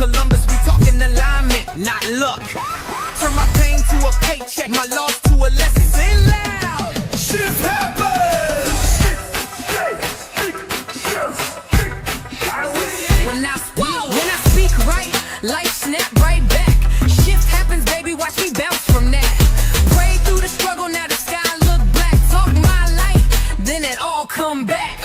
Columbus, we talking alignment, not luck. Turn my pain to a paycheck, my loss to a lesson. Say loud, shift happens. When I speak right, life snap right back. Shift happens, baby, watch me bounce from that. Pray through the struggle, now the sky look black. Talk my light, then it all come back.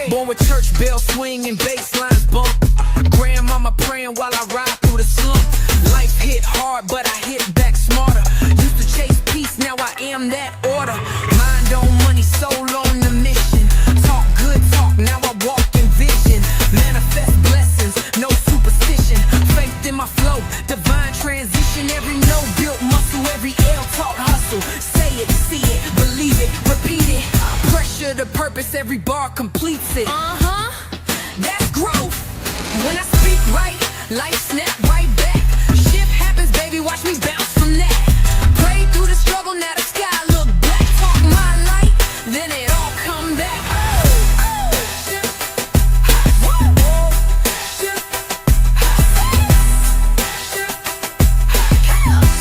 Born with church bell swing and bass lines bump. Grandmama praying while I ride through the slump. Life hit hard, but I hit back smarter. Used to chase peace, now I am that order. Mind on money, soul on the mission. Talk good talk, now I walk in vision. Manifest blessings, no superstition. Faith in my flow, divine transition. Every no built muscle, every L taught hustle. Say it, see it, believe it, repeat it. Pressure to purpose, every bar completes it. That's growth. When I speak right, life snap right back. Shift happens, baby, watch me bounce from that. Pray through the struggle, now the sky look black. Talk my light, then it all come back.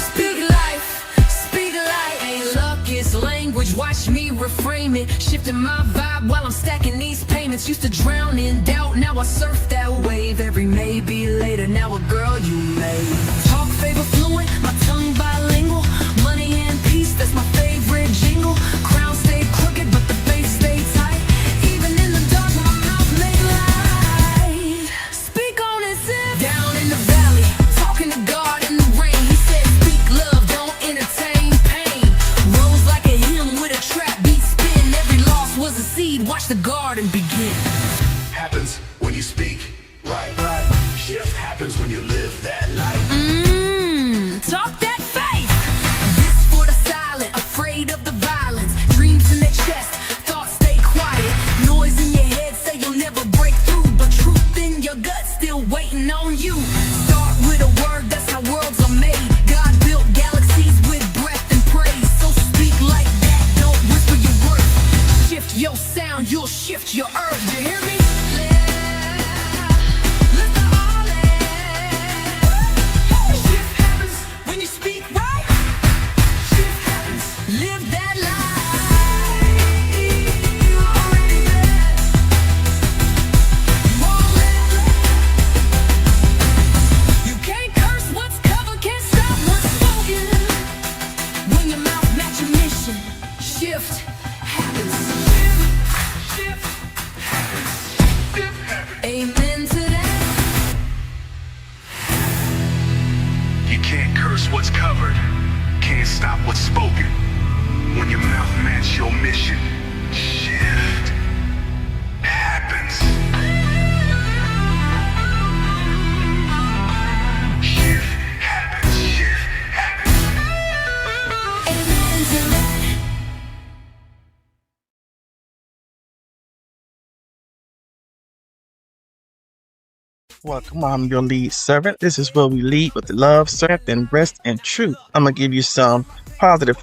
Speak life, speak life. Ain't luck, it's language, watch me reframe it. Shifting my vibe while I'm stacking these payments. Used to drown in doubt, now I surf that wave. Every maybe later, now a girl you made. Talk favor fluent, my tongue bilingual. Money and peace, that's my favorite jingle. Crown stayed crooked, but the face stayed tight. Even in the dark, my mouth made light. Speak on it, zip. Down in the valley, talking to God in the rain. He said, speak love, don't entertain pain. Rose like a hymn with a trap beat spin. Every loss was a seed, watch the garden begin. Happens when you speak right. Shift happens when you live that life. Talk that faith. This for the silent, afraid of the violence. Dreams in their chest, thoughts stay quiet. Noise in your head say you'll never break through, but truth in your gut still waiting on you. Start with a word, that's how worlds are made. God built galaxies with breath and praise. So speak like that, don't whisper your words. Shift your sound, you'll shift your earth. You hear me? Amen to that. You can't curse what's covered, can't stop what's spoken. When your mouth match your mission, shift happens. Shift happens, shift happens. Amen to that. Welcome, I'm your lead servant. This is where we lead with love, strength, and rest and truth. I'm going to give you some positive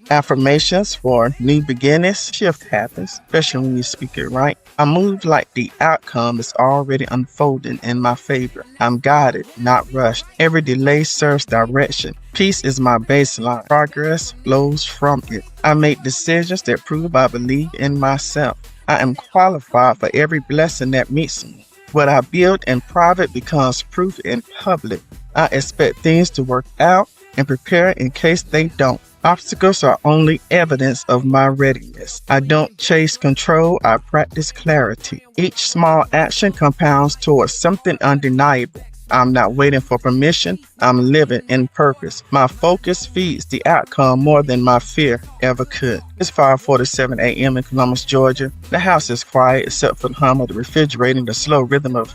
affirmations for new beginnings. Shift happens, especially when you speak it right. I move like the outcome is already unfolding in my favor. I'm guided, not rushed. Every delay serves direction. Peace is my baseline. Progress flows from it. I make decisions that prove I believe in myself. I am qualified for every blessing that meets me. What I build in private becomes proof in public. I expect things to work out and prepare in case they don't. Obstacles are only evidence of my readiness. I don't chase control, I practice clarity. Each small action compounds towards something undeniable. I'm not waiting for permission, I'm living in purpose. My focus feeds the outcome more than my fear ever could. It's 5:47 a.m. in Columbus, Georgia. The house is quiet except for the hum of the refrigerator and the slow rhythm of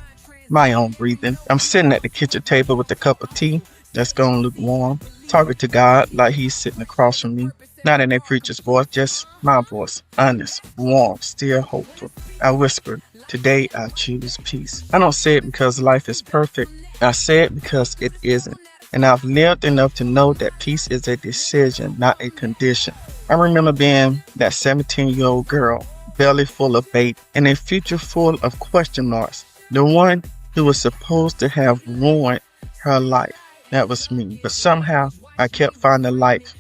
my own breathing. I'm sitting at the kitchen table with a cup of tea that's gonna look warm, talking to God like he's sitting across from me. Not in a preacher's voice, just my voice. Honest, warm, still hopeful. I whispered, today I choose peace. I don't say it because life is perfect. I say it because it isn't. And I've lived enough to know that peace is a decision, not a condition. I remember being that 17-year-old girl, belly full of bait, and a future full of question marks. The one who was supposed to have ruined her life. That was me. But somehow, I kept finding light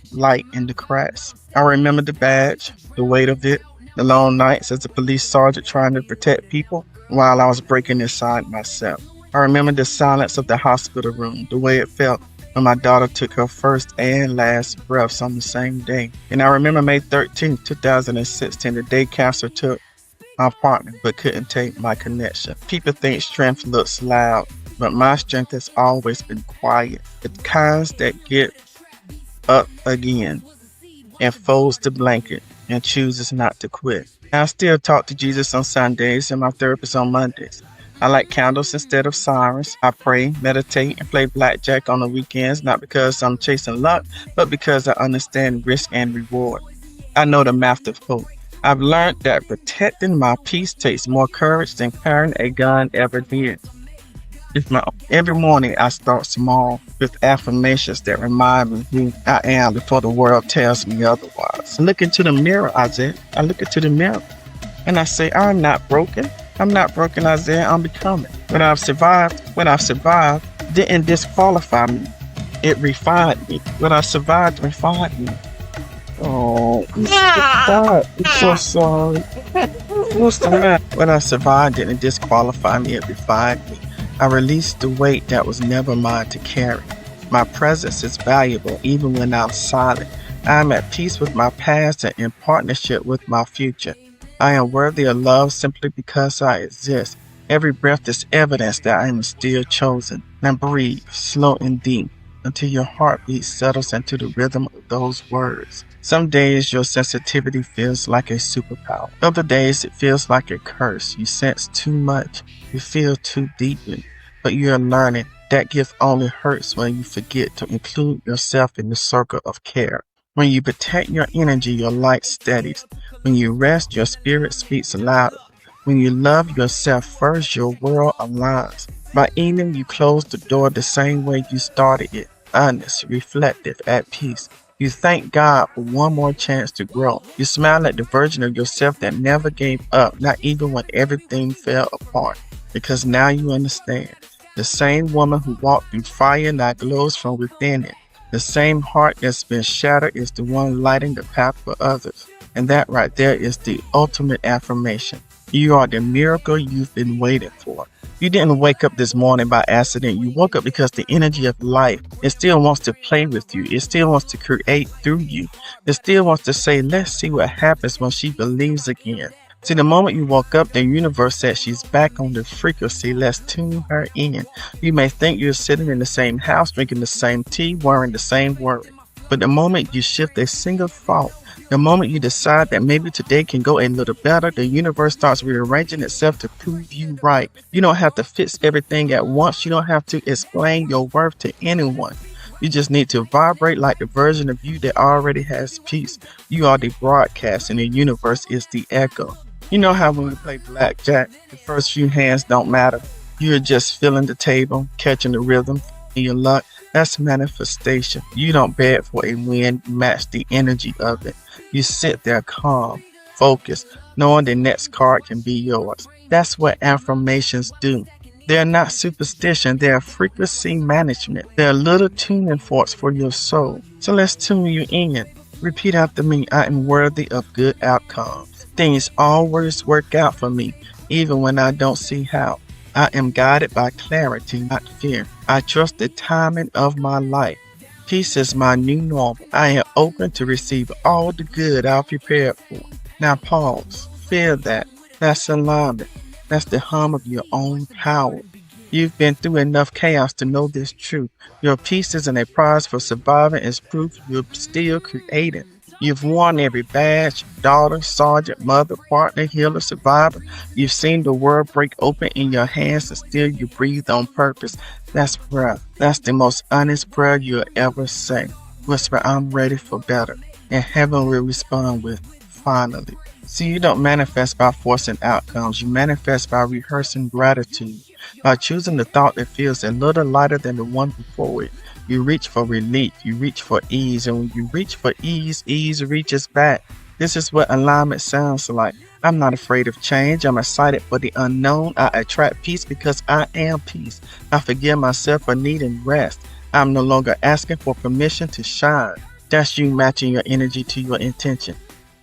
in the cracks. I remember the badge, the weight of it, the long nights as a police sergeant trying to protect people while I was breaking inside myself. I remember the silence of the hospital room, the way it felt when my daughter took her first and last breaths on the same day. And I remember May 13, 2016, the day cancer took my partner but couldn't take my connection. People think strength looks loud, but my strength has always been quiet. The kinds that get up again and folds the blanket and chooses not to quit. I still talk to Jesus on Sundays and my therapist on Mondays. I light candles instead of sirens. I pray, meditate, and play blackjack on the weekends, not because I'm chasing luck, but because I understand risk and reward. I know the math of hope. I've learned that protecting my peace takes more courage than carrying a gun ever did. Every morning I start small with affirmations that remind me who I am before the world tells me otherwise. I look into the mirror, Isaiah. I look into the mirror and I say, I'm not broken. I'm not broken, Isaiah. I'm becoming. What I've survived didn't disqualify me. It refined me. What I survived refined me. Oh, God, I'm so sorry. What's the matter? What I survived didn't disqualify me. It refined me. I released the weight that was never mine to carry. My presence is valuable even when I'm silent. I am at peace with my past and in partnership with my future. I am worthy of love simply because I exist. Every breath is evidence that I am still chosen. Now breathe, slow and deep, until your heartbeat settles into the rhythm of those words. Some days your sensitivity feels like a superpower. Other days it feels like a curse. You sense too much. You feel too deeply. But you're learning that gift only hurts when you forget to include yourself in the circle of care. When you protect your energy, your light steadies. When you rest, your spirit speaks louder. When you love yourself first, your world aligns. By evening, you close the door the same way you started it. Honest, reflective, at peace. You thank God for one more chance to grow. You smile at the version of yourself that never gave up, not even when everything fell apart. Because now you understand. The same woman who walked through fire now glows from within it. The same heart that's been shattered is the one lighting the path for others. And that right there is the ultimate affirmation. You are the miracle you've been waiting for. You didn't wake up this morning by accident. You woke up because the energy of life, it still wants to play with you. It still wants to create through you. It still wants to say, let's see what happens when she believes again. See, the moment you woke up, the universe said she's back on the frequency. Let's tune her in. You may think you're sitting in the same house, drinking the same tea, wearing the same worry. But the moment you shift a single thought, the moment you decide that maybe today can go a little better, the universe starts rearranging itself to prove you right. You don't have to fix everything at once. You don't have to explain your worth to anyone. You just need to vibrate like the version of you that already has peace. You are the broadcast and the universe is the echo. You know how when we play blackjack, the first few hands don't matter. You're just filling the table, catching the rhythm, and your luck. That's manifestation. You don't beg for a win, you match the energy of it. You sit there calm, focused, knowing the next card can be yours. That's what affirmations do. They're not superstition, they're frequency management. They're little tuning forks for your soul. So let's tune you in. Repeat after me, I am worthy of good outcomes. Things always work out for me, even when I don't see how. I am guided by clarity, not fear. I trust the timing of my life. Peace is my new normal. I am open to receive all the good I've prepared for. Now pause. Feel that. That's alignment. That's the hum of your own power. You've been through enough chaos to know this truth. Your peace isn't a prize for surviving. It's proof you're still creating. You've won every badge, daughter, sergeant, mother, partner, healer, survivor. You've seen the world break open in your hands and still you breathe on purpose. That's breath. That's the most honest prayer you'll ever say. Whisper, I'm ready for better. And heaven will respond with, finally. See, you don't manifest by forcing outcomes. You manifest by rehearsing gratitude. By choosing the thought that feels a little lighter than the one before it. You reach for relief. You reach for ease. And when you reach for ease, ease reaches back. This is what alignment sounds like. I'm not afraid of change. I'm excited for the unknown. I attract peace because I am peace. I forgive myself for needing rest. I'm no longer asking for permission to shine. That's you matching your energy to your intention.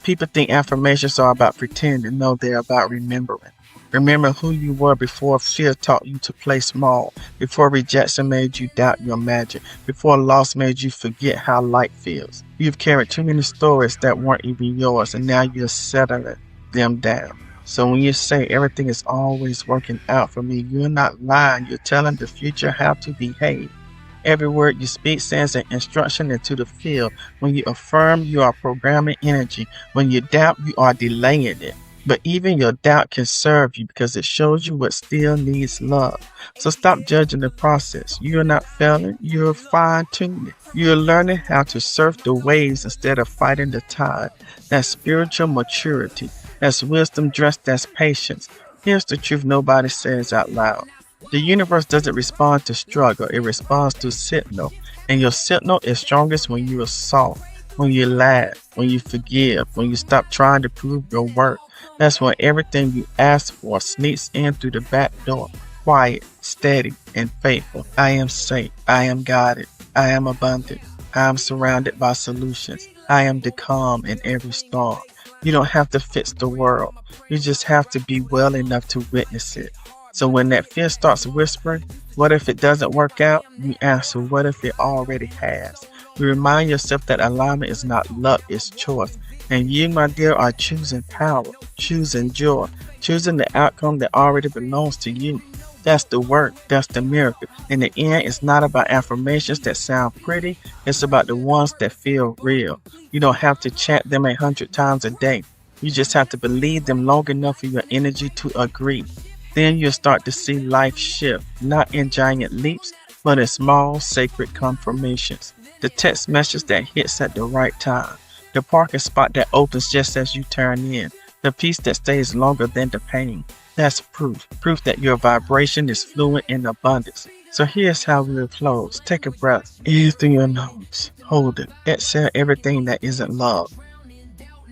People think affirmations are about pretending. No, they're about remembering. Remember who you were before fear taught you to play small, before rejection made you doubt your magic, before loss made you forget how light feels. You've carried too many stories that weren't even yours, and now you're settling them down. So when you say everything is always working out for me, you're not lying. You're telling the future how to behave. Every word you speak sends an instruction into the field. When you affirm, you are programming energy. When you doubt, you are delaying it. But even your doubt can serve you because it shows you what still needs love. So stop judging the process. You're not failing, you're fine-tuning. You're learning how to surf the waves instead of fighting the tide. That's spiritual maturity. That's wisdom dressed as patience. Here's the truth nobody says out loud. The universe doesn't respond to struggle, it responds to signal. And your signal is strongest when you are soft, when you laugh, when you forgive, when you stop trying to prove your worth. That's when everything you ask for sneaks in through the back door. Quiet, steady, and faithful. I am safe. I am guided. I am abundant. I am surrounded by solutions. I am the calm in every storm. You don't have to fix the world. You just have to be well enough to witness it. So when that fear starts whispering, what if it doesn't work out? You answer, what if it already has? You remind yourself that alignment is not luck, it's choice. And you, my dear, are choosing power, choosing joy, choosing the outcome that already belongs to you. That's the work, that's the miracle. In the end, it's not about affirmations that sound pretty, it's about the ones that feel real. You don't have to chant them 100 times a day. You just have to believe them long enough for your energy to agree. Then you'll start to see life shift, not in giant leaps, but in small, sacred confirmations. The text message that hits at the right time. The parking spot that opens just as you turn in. The peace that stays longer than the pain. That's proof that your vibration is fluent in abundance. So here's how we'll close. Take a breath, in through your nose, hold it, exhale everything that isn't love.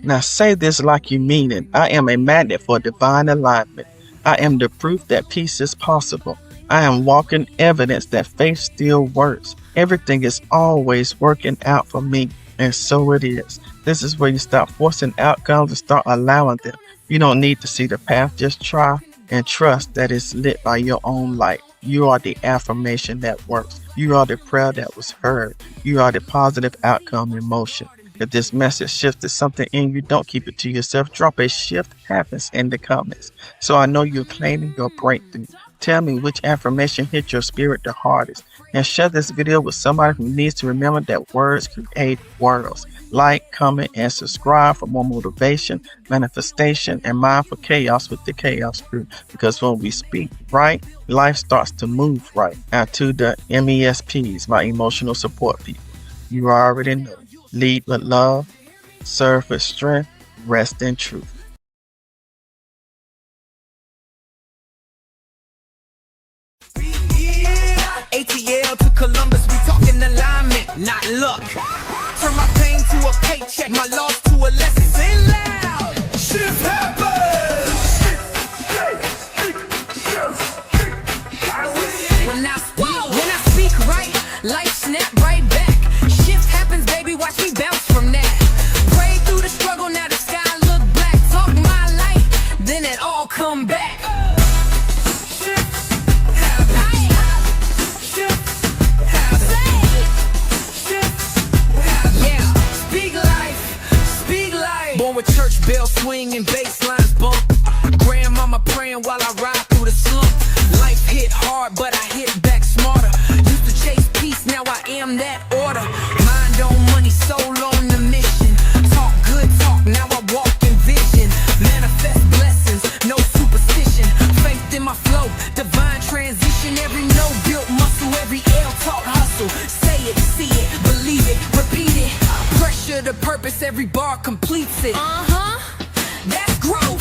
Now say this like you mean it. I am a magnet for divine alignment. I am the proof that peace is possible. I am walking evidence that faith still works. Everything is always working out for me, and so it is. This is where you stop forcing outcomes and start allowing them. You don't need to see the path, just try and trust that it's lit by your own light. You are the affirmation that works. You are the prayer that was heard. You are the positive outcome in motion. If this message shifted something in you, don't keep it to yourself. Drop a shift happens in the comments. So I know you're claiming your breakthrough. Tell me which affirmation hit your spirit the hardest. And share this video with somebody who needs to remember that words create worlds. Like, comment, and subscribe for more motivation, manifestation, and mindful chaos with the Chaos Crew. Because when we speak right, life starts to move right. And to the MESPs, my emotional support people, you already know. Lead with love, serve with strength, rest in truth. ATL to Columbus, we talking alignment, not luck. Turn my pain to a paycheck, my loss to a lesson. Say loud, shift happens. When I speak right, life snap right back. Shift happens, baby, watch me bounce from that. Pray through the struggle, now the sky look black. Talk my light, then it all come back. Born with church bells swinging, bass lines bump. Grandmama praying while I ride through the slump. Life hit hard, but I hit back smarter. Used to chase peace, now I am that order. Mind on money, soul on the mission. Talk good talk, now I walk in vision. Manifest blessings, no superstition. Faith in my flow, divine transition. Every no built muscle, every L taught hustle. Say it, see it, believe it, repeat it. Pressure to purpose, every bar completes it. That's growth.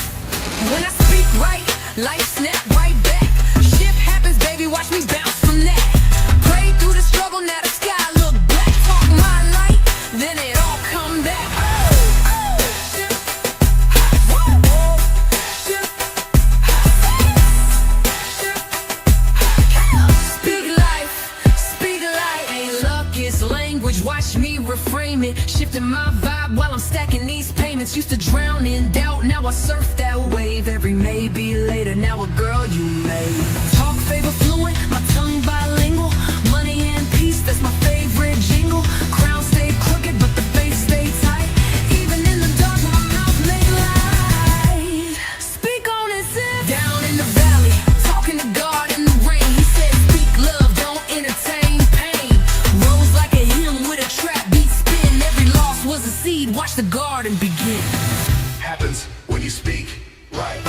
When I speak right, life snap right back. Shift happens, baby, watch me bounce from that. Pray through the struggle, now the sky reframe it, shifting my vibe while I'm stacking these payments. Used to drown in doubt, now I surf that wave. Every maybe later, now a girl you made. Talk favor fluent, my tongue bilingual. Money and peace, that's my favorite jingle. Crown stay crooked, but the face stay tight. Even in the dark, my mouth make light. Speak on it, sip. Down in the valley, talking to God in the rain. He said, speak love, don't entertain pain. Rose like a hymn with a trap beat spin. Every loss was a seed, watch the garden begin. Happens when you speak, right?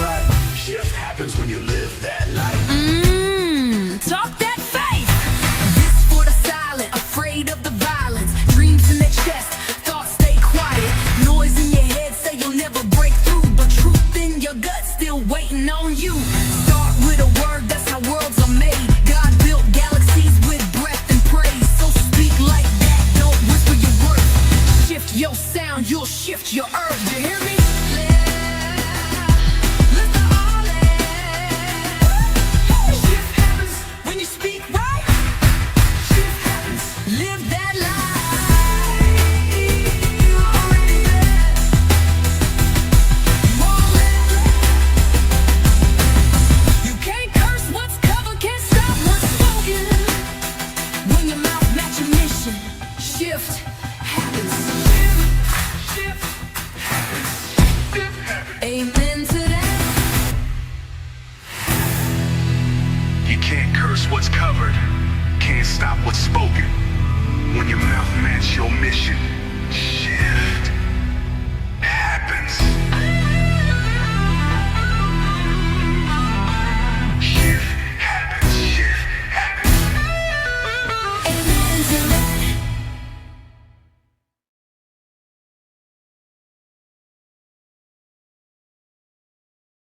Shift happens when you live that life. Talk that faith. This for the silent, afraid of the violence. Dreams in their chest, thoughts stay quiet. Noise in your head say you'll never break through, but truth in your gut still waiting on you. Start with a word, that's how worlds are made. God built galaxies with breath and praise. So speak like that, don't whisper your worth. Shift your sound, you'll shift your earth. You hear me? Shift happens when you speak right. Shift happens. Live that life. You're already there. Won't let it. You can't curse what's covered, can't stop what's spoken. When your mouth match your mission, shift happens. Shift happens. Shift happens. Amen to that. You can't curse what's covered, can't stop what's spoken. When your mouth match your mission,